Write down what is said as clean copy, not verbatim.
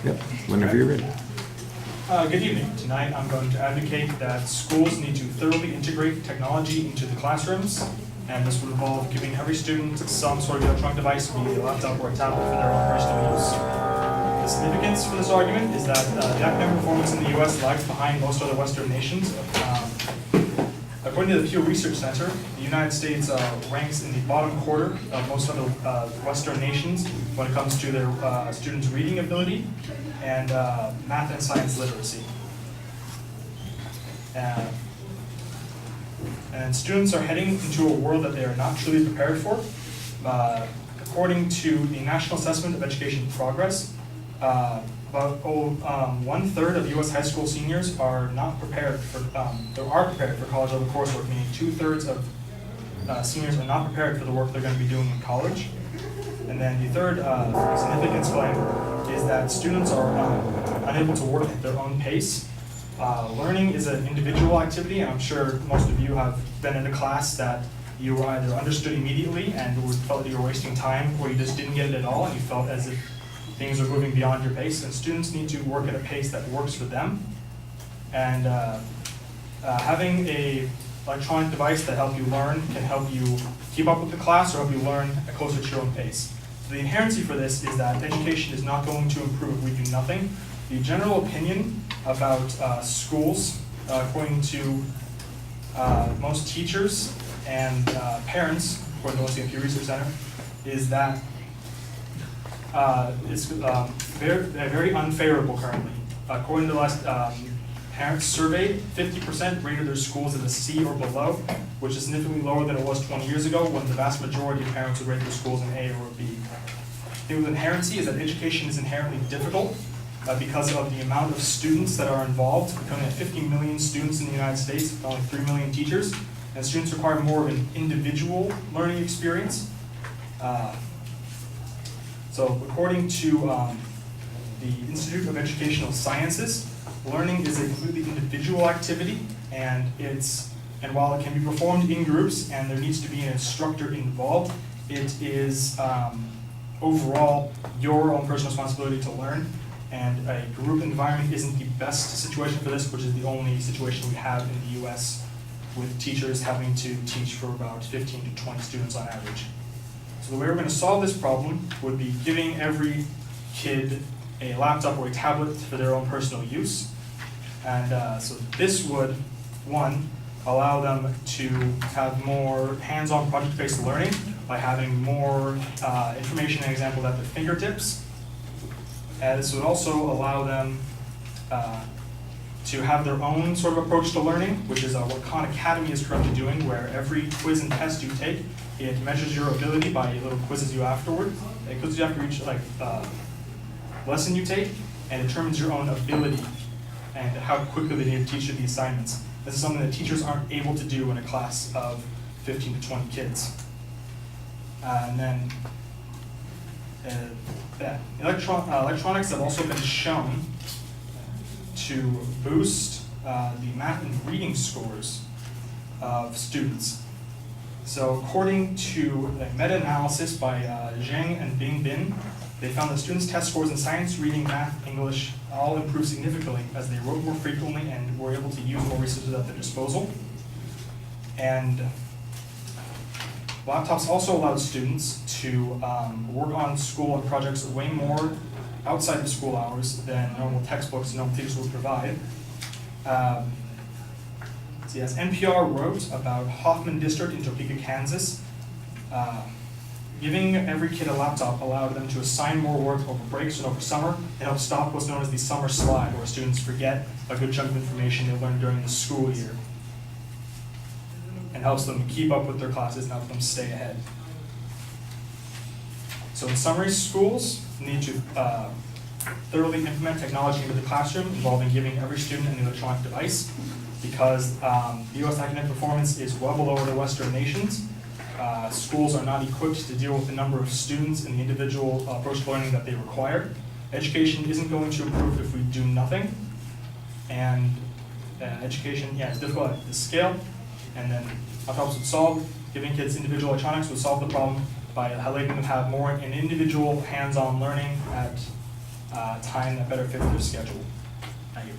Yep, whenever you're ready. Good evening. Tonight I'm going to advocate that schools need to thoroughly integrate technology into the classrooms, and this would involve giving every student some sort of electronic device, be it a laptop or a tablet, for their own personal use. The significance for this argument is that the academic performance in the U.S. lags behind most other Western nations. According to the Pew Research Center, the United States ranks in the bottom quarter of most other Western nations when it comes to their students' reading ability and math and science literacy. And students are heading into a world that they are not truly prepared for. According to the National Assessment of Education Progress, about 1/3 of U.S. high school seniors are not prepared for, prepared for college level coursework, meaning 2/3 of seniors are not prepared for the work they're going to be doing in college. And then the third significance claim is that students are unable to work at their own pace. Learning is an individual activity, and I'm sure most of you have been in a class that you either understood immediately and felt that you were wasting time, or you just didn't get it at all and you felt as if things are moving beyond your pace. And students need to work at a pace that works for them. And having a electronic device that helps you learn can help you keep up with the class or help you learn closer to your own pace. So the inherency for this is that education is not going to improve if we do nothing. The general opinion about schools, according to most teachers and parents, according to the Pew Research Center, is that it's very unfavorable currently. According to the last parents surveyed, 50% rated their schools as a C or below, which is significantly lower than it was 20 years ago when the vast majority of parents would rate their schools an A or a B. The thing with inherency is that education is inherently difficult because of the amount of students that are involved. We currently have 50 million students in the United States, with only 3 million teachers, and students require more of an individual learning experience. So according to the Institute of Educational Sciences, learning is a completely individual activity, and while it can be performed in groups and there needs to be an instructor involved, it is overall your own personal responsibility to learn, and a group environment isn't the best situation for this, which is the only situation we have in the US, with teachers having to teach for about 15 to 20 students on average. So the way we're going to solve this problem would be giving every kid a laptop or a tablet for their own personal use. And so this would, one, allow them to have more hands-on project-based learning by having more information and examples at their fingertips. And this would also allow them to have their own sort of approach to learning, which is what Khan Academy is currently doing, where every quiz and test you take, it measures your ability by little quizzes you afterward. It quizzes you after each lesson you take, and determines your own ability and how quickly they need to teach you the assignments. This is something that teachers aren't able to do in a class of 15 to 20 kids. And then electronics have also been shown to boost the math and reading scores of students. So according to a meta-analysis by Zhang and Bingbin, they found that students' test scores in science, reading, math, English all improved significantly as they wrote more frequently and were able to use more resources at their disposal. And laptops also allowed students to work on school projects way more outside of school hours than normal textbooks and normal teachers would provide. So yes, NPR wrote about Hoffman District in Topeka, Kansas. Giving every kid a laptop allowed them to assign more work over breaks and over summer and help stop what's known as the summer slide, where students forget a good chunk of information they learned during the school year, and helps them keep up with their classes and help them stay ahead. So in summary, schools need to thoroughly implement technology into the classroom, involving giving every student an electronic device, because the U.S. academic performance is well below the Western nations. Schools are not equipped to deal with the number of students and the individual approach to learning that they require. Education isn't going to improve if we do nothing. And education, it's difficult at this scale. And then laptops would solve, giving kids individual electronics would solve the problem, by letting them have more an individual hands-on learning at a time that better fits their schedule. Thank you.